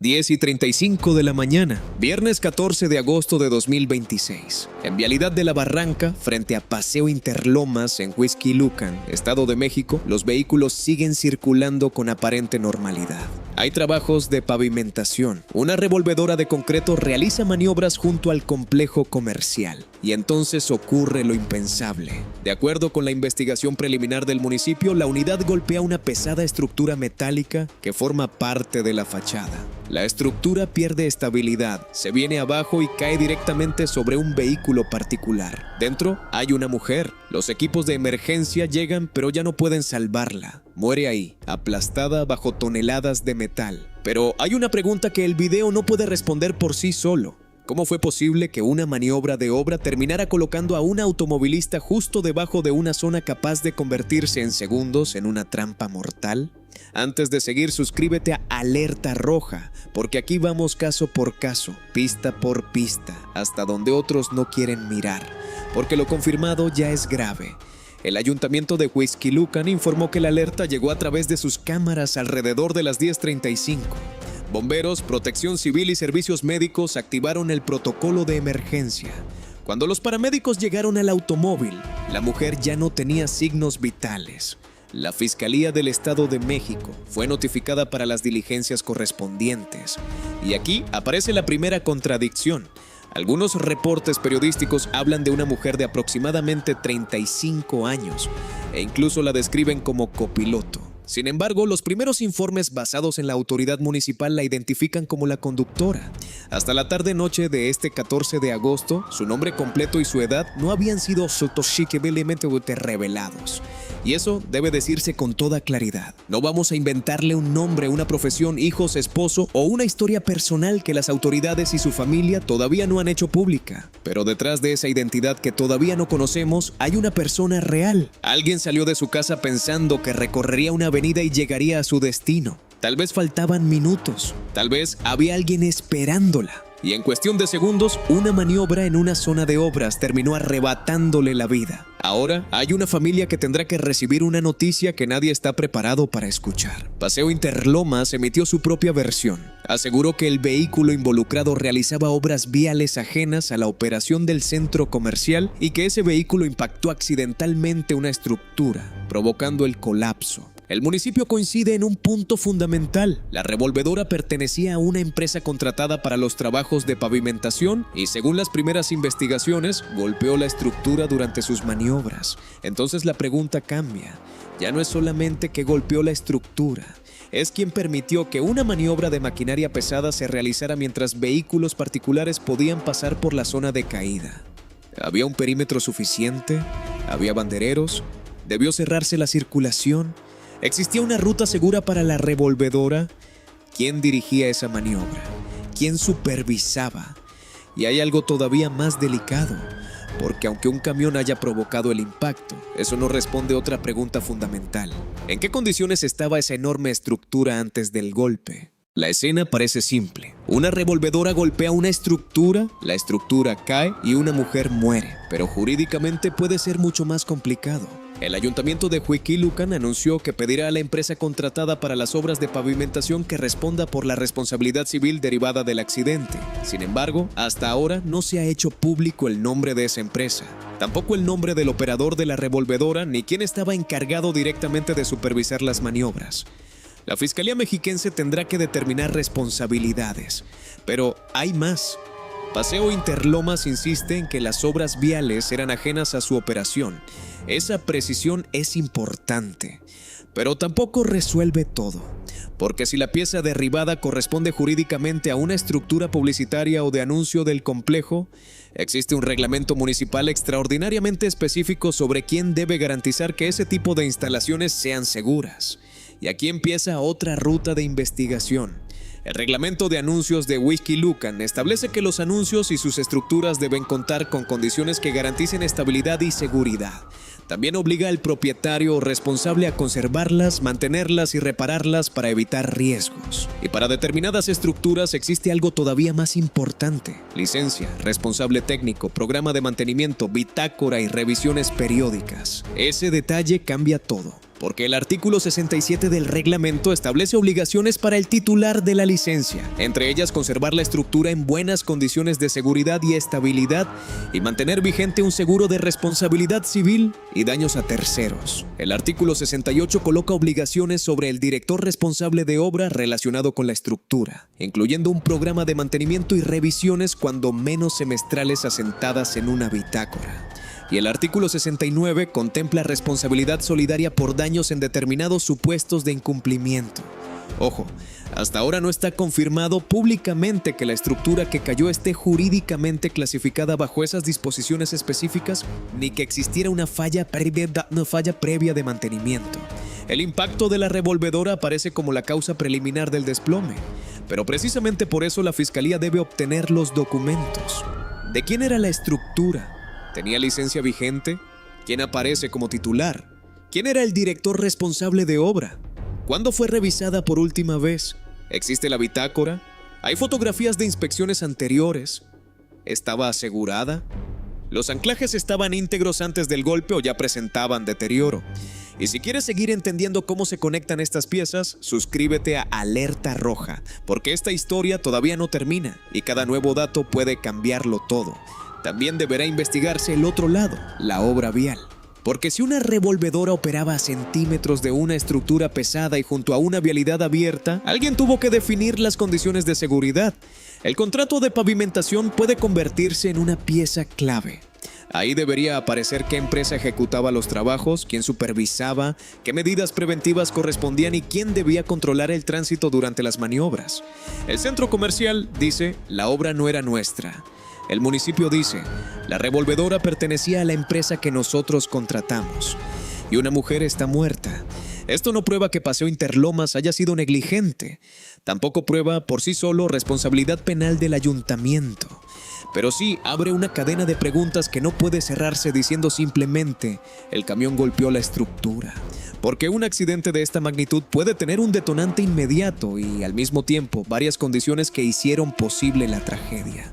10:35 de la mañana, viernes 14 de agosto de 2026. En vialidad de La Barranca, frente a Paseo Interlomas en Huixquilucan, Estado de México, los vehículos siguen circulando con aparente normalidad. Hay trabajos de pavimentación. Una revolvedora de concreto realiza maniobras junto al complejo comercial. Y entonces ocurre lo impensable. De acuerdo con la investigación preliminar del municipio, la unidad golpea una pesada estructura metálica que forma parte de la fachada. La estructura pierde estabilidad, se viene abajo y cae directamente sobre un vehículo particular. Dentro hay una mujer. Los equipos de emergencia llegan, pero ya no pueden salvarla. Muere ahí, aplastada bajo toneladas de metal. Pero hay una pregunta que el video no puede responder por sí solo. ¿Cómo fue posible que una maniobra de obra terminara colocando a un automovilista justo debajo de una zona capaz de convertirse en segundos en una trampa mortal? Antes de seguir, suscríbete a Alerta Roja, porque aquí vamos caso por caso, pista por pista, hasta donde otros no quieren mirar, porque lo confirmado ya es grave. El ayuntamiento de Huixquilucan informó que la alerta llegó a través de sus cámaras alrededor de las 10:35. Bomberos, Protección Civil y servicios médicos activaron el protocolo de emergencia. Cuando los paramédicos llegaron al automóvil, la mujer ya no tenía signos vitales. La Fiscalía del Estado de México fue notificada para las diligencias correspondientes. Y aquí aparece la primera contradicción. Algunos reportes periodísticos hablan de una mujer de aproximadamente 35 años e incluso la describen como copiloto. Sin embargo, los primeros informes basados en la autoridad municipal la identifican como la conductora. Hasta la tarde-noche de este 14 de agosto, su nombre completo y su edad no habían sido sotoshiqueblemente revelados. Y eso debe decirse con toda claridad. No vamos a inventarle un nombre, una profesión, hijos, esposo o una historia personal que las autoridades y su familia todavía no han hecho pública. Pero detrás de esa identidad que todavía no conocemos, hay una persona real. Alguien salió de su casa pensando que recorrería una avenida y llegaría a su destino. Tal vez faltaban minutos, tal vez había alguien esperándola. Y en cuestión de segundos, una maniobra en una zona de obras terminó arrebatándole la vida. Ahora hay una familia que tendrá que recibir una noticia que nadie está preparado para escuchar. Paseo Interlomas emitió su propia versión. Aseguró que el vehículo involucrado realizaba obras viales ajenas a la operación del centro comercial y que ese vehículo impactó accidentalmente una estructura, provocando el colapso. El municipio coincide en un punto fundamental. La revolvedora pertenecía a una empresa contratada para los trabajos de pavimentación y, según las primeras investigaciones, golpeó la estructura durante sus maniobras. Entonces la pregunta cambia. Ya no es solamente que golpeó la estructura, es quien permitió que una maniobra de maquinaria pesada se realizara mientras vehículos particulares podían pasar por la zona de caída. ¿Había un perímetro suficiente? ¿Había bandereros? ¿Debió cerrarse la circulación? ¿Existía una ruta segura para la revolvedora? ¿Quién dirigía esa maniobra? ¿Quién supervisaba? Y hay algo todavía más delicado, porque aunque un camión haya provocado el impacto, eso no responde a otra pregunta fundamental. ¿En qué condiciones estaba esa enorme estructura antes del golpe? La escena parece simple. Una revolvedora golpea una estructura, la estructura cae y una mujer muere, pero jurídicamente puede ser mucho más complicado. El ayuntamiento de Huixquilucan anunció que pedirá a la empresa contratada para las obras de pavimentación que responda por la responsabilidad civil derivada del accidente. Sin embargo, hasta ahora no se ha hecho público el nombre de esa empresa. Tampoco el nombre del operador de la revolvedora ni quién estaba encargado directamente de supervisar las maniobras. La Fiscalía Mexiquense tendrá que determinar responsabilidades, pero hay más. Paseo Interlomas insiste en que las obras viales eran ajenas a su operación. Esa precisión es importante, pero tampoco resuelve todo, porque si la pieza derribada corresponde jurídicamente a una estructura publicitaria o de anuncio del complejo, existe un reglamento municipal extraordinariamente específico sobre quién debe garantizar que ese tipo de instalaciones sean seguras. Y aquí empieza otra ruta de investigación. El reglamento de anuncios de Huixquilucan establece que los anuncios y sus estructuras deben contar con condiciones que garanticen estabilidad y seguridad. También obliga al propietario responsable a conservarlas, mantenerlas y repararlas para evitar riesgos. Y para determinadas estructuras existe algo todavía más importante: licencia, responsable técnico, programa de mantenimiento, bitácora y revisiones periódicas. Ese detalle cambia todo. Porque el artículo 67 del reglamento establece obligaciones para el titular de la licencia, entre ellas conservar la estructura en buenas condiciones de seguridad y estabilidad y mantener vigente un seguro de responsabilidad civil y daños a terceros. El artículo 68 coloca obligaciones sobre el director responsable de obra relacionado con la estructura, incluyendo un programa de mantenimiento y revisiones cuando menos semestrales asentadas en una bitácora. Y el artículo 69 contempla responsabilidad solidaria por daños en determinados supuestos de incumplimiento. Ojo, hasta ahora no está confirmado públicamente que la estructura que cayó esté jurídicamente clasificada bajo esas disposiciones específicas, ni que existiera una falla previa de mantenimiento. El impacto de la revolvedora aparece como la causa preliminar del desplome, pero precisamente por eso la Fiscalía debe obtener los documentos. ¿De quién era la estructura? ¿Tenía licencia vigente? ¿Quién aparece como titular? ¿Quién era el director responsable de obra? ¿Cuándo fue revisada por última vez? ¿Existe la bitácora? ¿Hay fotografías de inspecciones anteriores? ¿Estaba asegurada? ¿Los anclajes estaban íntegros antes del golpe o ya presentaban deterioro? Y si quieres seguir entendiendo cómo se conectan estas piezas, suscríbete a Alerta Roja, porque esta historia todavía no termina y cada nuevo dato puede cambiarlo todo. También deberá investigarse el otro lado, la obra vial. Porque si una revolvedora operaba a centímetros de una estructura pesada y junto a una vialidad abierta, alguien tuvo que definir las condiciones de seguridad. El contrato de pavimentación puede convertirse en una pieza clave. Ahí debería aparecer qué empresa ejecutaba los trabajos, quién supervisaba, qué medidas preventivas correspondían y quién debía controlar el tránsito durante las maniobras. El centro comercial dice, la obra no era nuestra. El municipio dice, la revolvedora pertenecía a la empresa que nosotros contratamos. Y una mujer está muerta. Esto no prueba que Paseo Interlomas haya sido negligente. Tampoco prueba por sí solo responsabilidad penal del ayuntamiento. Pero sí abre una cadena de preguntas que no puede cerrarse diciendo simplemente el camión golpeó la estructura. Porque un accidente de esta magnitud puede tener un detonante inmediato y al mismo tiempo varias condiciones que hicieron posible la tragedia.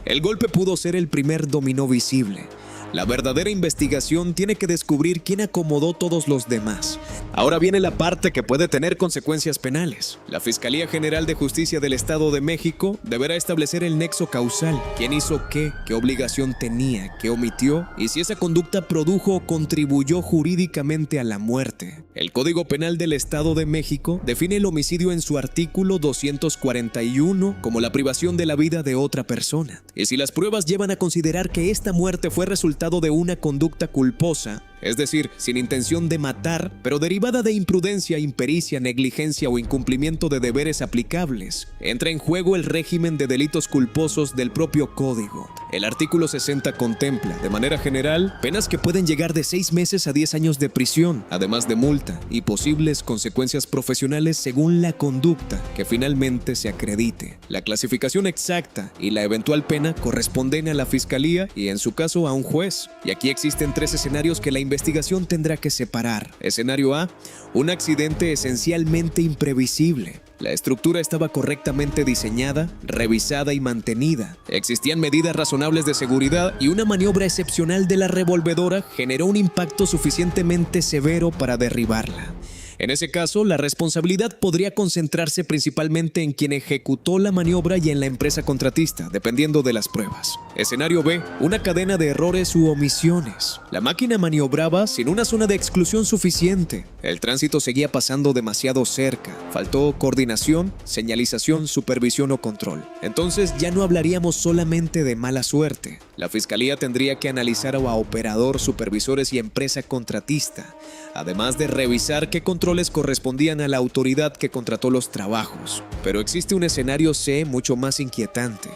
El golpe pudo ser el primer dominó visible. La verdadera investigación tiene que descubrir quién acomodó todos los demás. Ahora viene la parte que puede tener consecuencias penales. La Fiscalía General de Justicia del Estado de México deberá establecer el nexo causal. ¿Quién hizo qué? ¿Qué obligación tenía? ¿Qué omitió? Y si esa conducta produjo o contribuyó jurídicamente a la muerte. El Código Penal del Estado de México define el homicidio en su artículo 241 como la privación de la vida de otra persona. Y si las pruebas llevan a considerar que esta muerte fue resultado de una conducta culposa, es decir, sin intención de matar, pero derivada de imprudencia, impericia, negligencia o incumplimiento de deberes aplicables, entra en juego el régimen de delitos culposos del propio código. El artículo 60 contempla, de manera general, penas que pueden llegar de 6 meses a 10 años de prisión, además de multa y posibles consecuencias profesionales según la conducta que finalmente se acredite. La clasificación exacta y la eventual pena corresponden a la Fiscalía y, en su caso, a un juez. Y aquí existen 3 escenarios que la investigación tendrá que separar. Escenario A, un accidente esencialmente imprevisible. La estructura estaba correctamente diseñada, revisada y mantenida. Existían medidas razonables de seguridad y una maniobra excepcional de la revolvedora generó un impacto suficientemente severo para derribarla. En ese caso, la responsabilidad podría concentrarse principalmente en quien ejecutó la maniobra y en la empresa contratista, dependiendo de las pruebas. Escenario B, una cadena de errores u omisiones. La máquina maniobraba sin una zona de exclusión suficiente. El tránsito seguía pasando demasiado cerca. Faltó coordinación, señalización, supervisión o control. Entonces ya no hablaríamos solamente de mala suerte. La Fiscalía tendría que analizar a operador, supervisores y empresa contratista, además de revisar qué controles correspondían a la autoridad que contrató los trabajos. Pero existe un escenario C mucho más inquietante.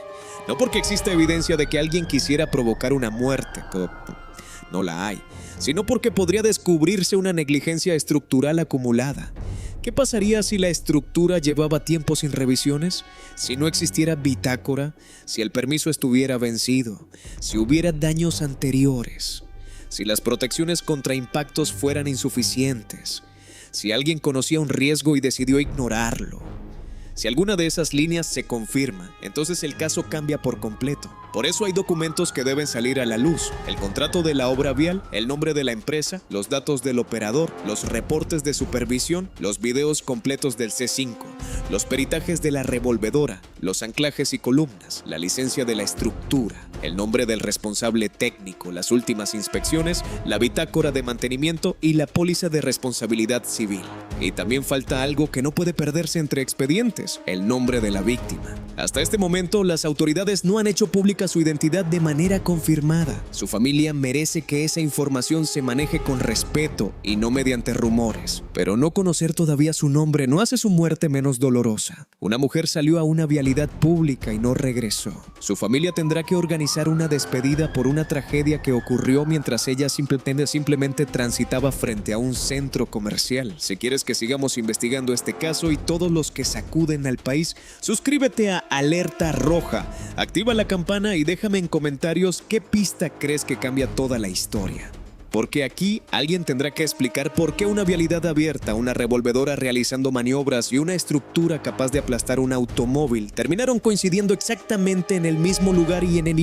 No porque exista evidencia de que alguien quisiera provocar una muerte, no la hay, sino porque podría descubrirse una negligencia estructural acumulada. ¿Qué pasaría si la estructura llevaba tiempo sin revisiones? Si no existiera bitácora, si el permiso estuviera vencido, si hubiera daños anteriores, si las protecciones contra impactos fueran insuficientes, si alguien conocía un riesgo y decidió ignorarlo. Si alguna de esas líneas se confirma, entonces el caso cambia por completo. Por eso hay documentos que deben salir a la luz: el contrato de la obra vial, el nombre de la empresa, los datos del operador, los reportes de supervisión, los videos completos del C5, los peritajes de la revolvedora, los anclajes y columnas, la licencia de la estructura, el nombre del responsable técnico, las últimas inspecciones, la bitácora de mantenimiento y la póliza de responsabilidad civil. Y también falta algo que no puede perderse entre expedientes: el nombre de la víctima. Hasta este momento, las autoridades no han hecho pública su identidad de manera confirmada. Su familia merece que esa información se maneje con respeto y no mediante rumores. Pero no conocer todavía su nombre no hace su muerte menos dolorosa. Una mujer salió a una vialidad pública y no regresó. Su familia tendrá que organizar una despedida por una tragedia que ocurrió mientras ella simplemente transitaba frente a un centro comercial. Si quieres que sigamos investigando este caso y todos los que sacuden al país, suscríbete a Alerta Roja, activa la campana y déjame en comentarios qué pista crees que cambia toda la historia. Porque aquí alguien tendrá que explicar por qué una vialidad abierta, una revolvedora realizando maniobras y una estructura capaz de aplastar un automóvil terminaron coincidiendo exactamente en el mismo lugar y en el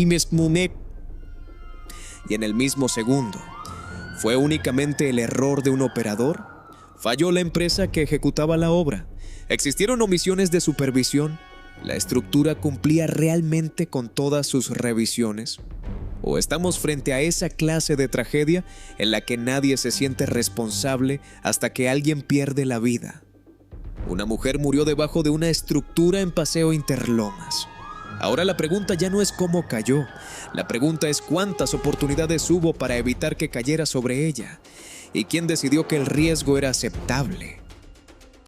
mismo segundo. ¿Fue únicamente el error de un operador? ¿Falló la empresa que ejecutaba la obra? ¿Existieron omisiones de supervisión? ¿La estructura cumplía realmente con todas sus revisiones? ¿O estamos frente a esa clase de tragedia en la que nadie se siente responsable hasta que alguien pierde la vida? Una mujer murió debajo de una estructura en Paseo Interlomas. Ahora la pregunta ya no es cómo cayó, la pregunta es cuántas oportunidades hubo para evitar que cayera sobre ella. ¿Y quién decidió que el riesgo era aceptable?